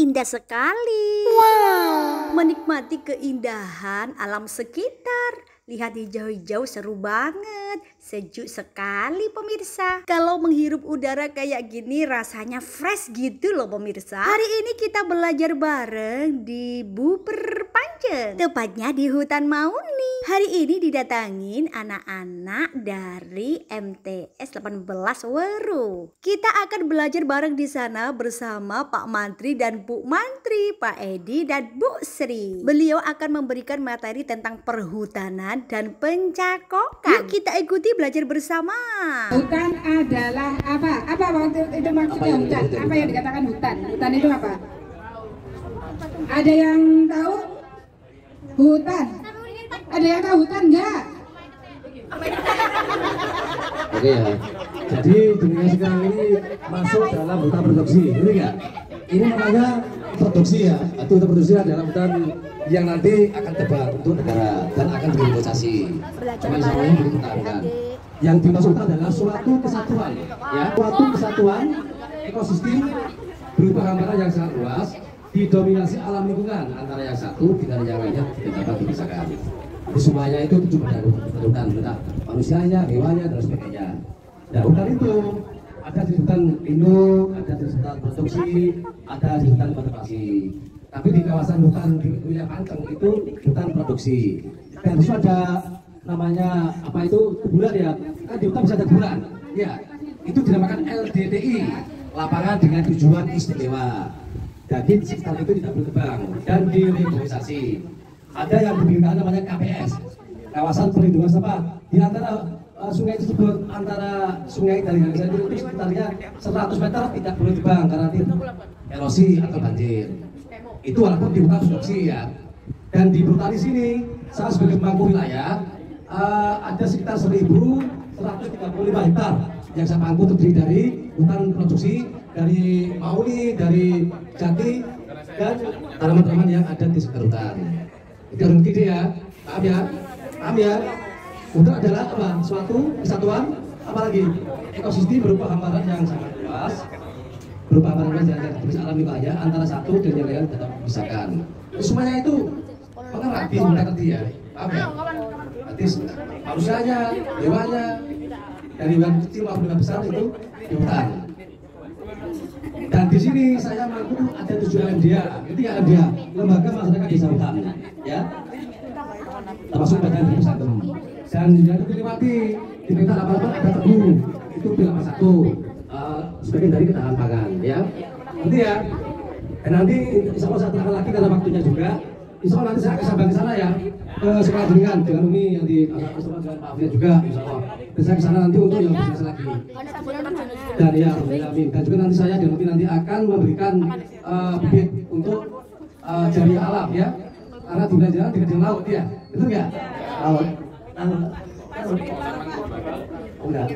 indah sekali. Wow. Menikmati keindahan alam sekitar. Lihat hijau-hijau seru banget, sejuk sekali pemirsa. Kalau menghirup udara kayak gini rasanya fresh gitu loh pemirsa. Hari ini kita belajar bareng di Buper Panceng, tepatnya di Hutan Mauni. Hari ini didatangin anak-anak dari MTS 18 Weru. Kita akan belajar bareng di sana bersama Pak Mantri dan Bu Mantri, Pak Edi dan Bu Sri. Beliau akan memberikan materi tentang perhutanan dan pencakokan. Yuk kita ikuti belajar bersama. Hutan adalah apa? Apa waktu itu maksudnya hutan? Apa yang dikatakan hutan? Hutan itu apa? Ada yang tahu? Hutan. Ada yang tahu hutan enggak? Oke ya. Jadi dunia sekarang ini masuk dalam hutan produksi, ini enggak? Ini namanya produksi ya. Itu produksi adalah hutan yang nanti akan terbang untuk negara dan akan direvitalisasi. Yang dimaksud adalah suatu kesatuan, ya, suatu kesatuan ekosistem berupa hamparan yang sangat luas, didominasi alam lingkungan antara yang satu dengan yang lainnya tidak dapat dipisahkan. Jadi semuanya itu tujuh pada hutan, manusianya, hewanya dan sebagainya. Nah, hutan itu ada di hutan lindung, ada di hutan produksi, ada di hutan konservasi. Tapi di kawasan hutan di wilayah Panceng itu hutan produksi. Dan itu ada namanya apa itu kuburan ya? Kan di hutan bisa ada kuburan. Ya, itu dinamakan LDTI, lapangan dengan tujuan istimewa. Jadi di sekitar itu tidak boleh tebang dan direvitalisasi. Ada yang diberikan namanya KPS, kawasan perlindungan sampah. Di antara sungai tersebut, antara sungai dari Gangsal itu sekitarnya 100 meter tidak boleh tebang karena erosi atau banjir. Itu walaupun di hutan produksi ya. Dan di Brutali sini, saya sebagai pemangku wilayah, ada sekitar 1.135 hektar yang saya pangku terdiri dari hutan produksi, dari Mauni, dari Jati, dan tanaman-tanaman yang ada di sekitar hutan. Itu harus gede ya, paham ya? Paham ya? Hutan adalah apa? Suatu kesatuan, apalagi ekosistem berupa hamparan yang sangat luas, berupa hamparan yang ada alam wilayah antara satu dan yang lain tetap dipisahkan. Semuanya itu mengerak di hutan tadi ya, paham ya? Nanti manusianya, hewanya, dari hewan kecil maupun hewan besar itu di hutan. Dan di sini saya mampu ada 7 LMDA, itu ya LMDA, Lembaga Masyarakat Desa Hutan, ya, termasuk badan pusat. Dan yang dinikmati di Petak 88 ada tebu, itu bilang satu, sebagian dari ketahanan pangan, ya. Nanti ya, dan nanti insya Allah saya terangkan lagi karena waktunya juga. Insya Allah nanti saya akan sampai ke sana ya, ke sekolah dengan Umi yang di bersama dengan Pak Afia juga, insya Allah. Dan saya ke sana nanti untuk yang lebih lagi. Dan ya, amin. Dan juga nanti saya dan Umi nanti akan memberikan bibit untuk jaring alam ya, karena di wilayah jalan tidak ada laut ya, betul nggak? Laut. Enggak.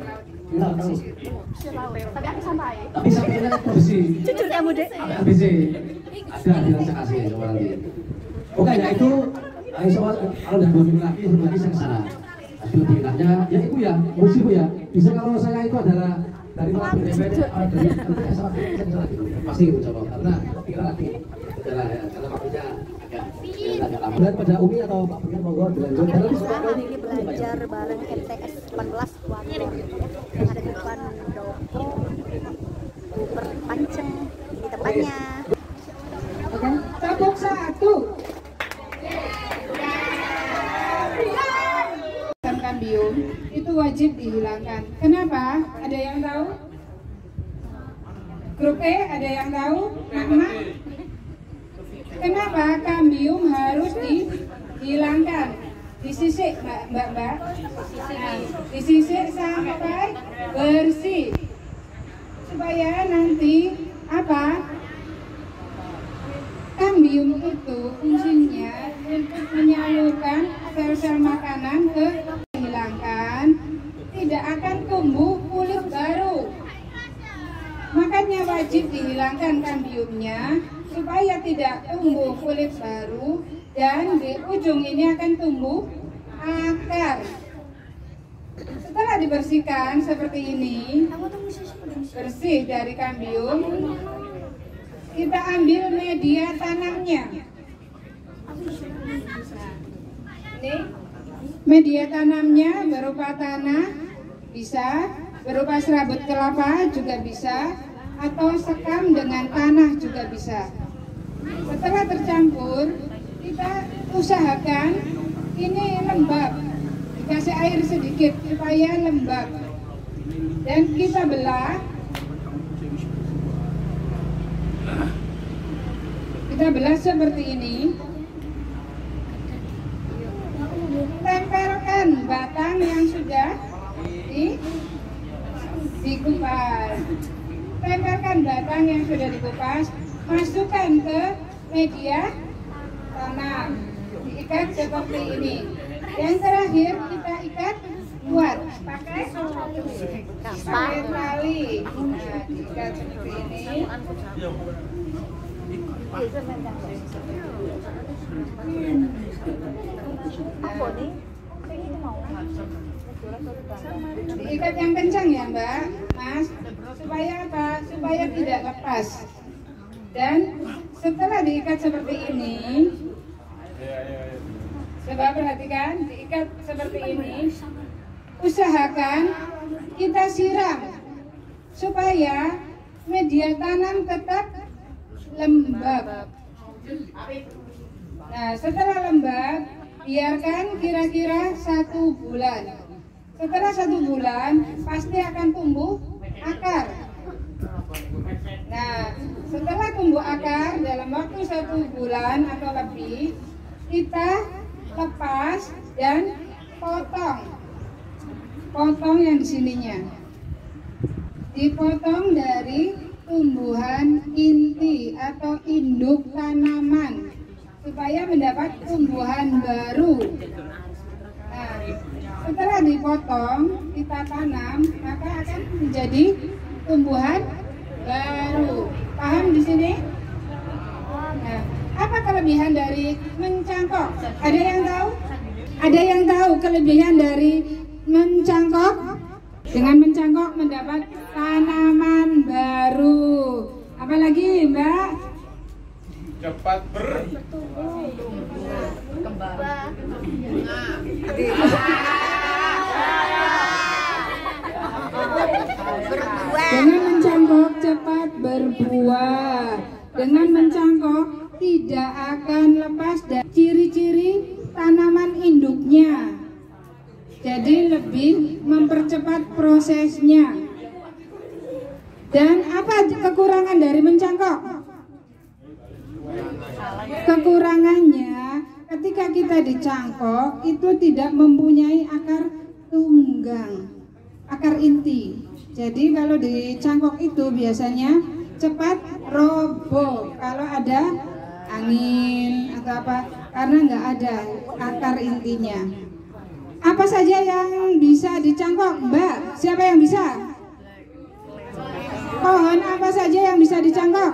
Tapi sampainya produksi. Jujur kamu deh. LBC ada di saya kasih coba nanti. Oke ya itu, insya Allah kalau udah 2 minggu lagi sebelum lagi saya kesana. Tapi lebih enaknya ya ibu ya, mesti bu ya. Bisa kalau saya itu adalah dari mana dari pasti itu coba karena tinggal lagi adalah karena waktunya agak lama. Dan pada Umi atau Pak Fikir monggo dilanjut. Hari ini belajar bareng MTS 18 Weru yang ada di depan Doko Buper Panceng, ini tempatnya. Tepuk satu. Kambium itu wajib dihilangkan. Kenapa? Ada yang tahu? Grup E ada yang tahu? Mak? Kenapa kambium harus dihilangkan? Disisik mbak. Nah, disisik sampai bersih supaya nanti apa? Kambium itu fungsinya untuk menyalurkan sel-sel makanan ke dihilangkan, tidak akan tumbuh kulit baru. Makanya wajib dihilangkan kambiumnya supaya tidak tumbuh kulit baru dan di ujung ini akan tumbuh akar. Setelah dibersihkan seperti ini, bersih dari kambium, kita ambil media tanamnya. Ini media tanamnya berupa tanah, bisa berupa serabut kelapa juga bisa, atau sekam dengan tanah juga bisa. Setelah tercampur, kita usahakan ini lembab, dikasih air sedikit supaya lembab, dan kita belah. Kita belah seperti ini. Tempelkan batang yang sudah dikupas. Tempelkan batang yang sudah dikupas, masukkan ke media tanam, diikat seperti ini. Yang terakhir kita ikat kuat pakai tali. Nah, diikat seperti ini. Diikat yang kencang ya Mbak, Mas, supaya apa? Supaya tidak lepas. Dan setelah diikat seperti ini, coba perhatikan, diikat seperti ini, usahakan kita siram supaya media tanam tetap lembab. Nah, setelah lembab, biarkan kira-kira 1 bulan. Setelah 1 bulan, pasti akan tumbuh akar. Nah, setelah tumbuh akar dalam waktu 1 bulan atau lebih, kita lepas dan potong yang di sininya. Dipotong dari tumbuhan inti atau induk tanaman supaya mendapat tumbuhan baru. Nah, setelah dipotong, kita tanam, maka akan menjadi tumbuhan baru. Paham di sini? Nah, apa kelebihan dari mencangkok? Ada yang tahu? Ada yang tahu kelebihan dari mencangkok? Dengan mencangkok mendapat tanaman baru. Apalagi Mbak? Cepat Dengan mencangkok cepat berbuah. Dengan mencangkok tidak akan lepas dari ciri-ciri tanaman induknya. Jadi lebih mempercepat prosesnya. Dan apa kekurangan dari mencangkok? Kekurangannya ketika kita dicangkok itu tidak mempunyai akar tunggang, akar inti. Jadi kalau dicangkok itu biasanya cepat roboh kalau ada angin atau apa, karena nggak ada akar intinya. Apa saja yang bisa dicangkok, Mbak? Siapa yang bisa? Pohon apa saja yang bisa dicangkok?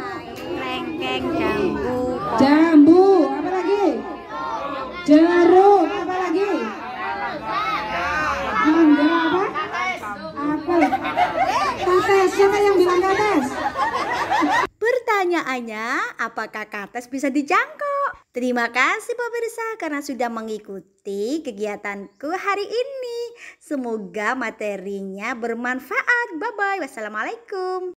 Lengkeng, jambu. Jambu, apa lagi? Jeruk, apa lagi? Mangga apa? Apel. Kates, siapa yang bilang kates? Pertanyaannya, apakah kates bisa dicangkok? Terima kasih pemirsa karena sudah mengikuti kegiatanku hari ini. Semoga materinya bermanfaat. Bye-bye. Wassalamualaikum.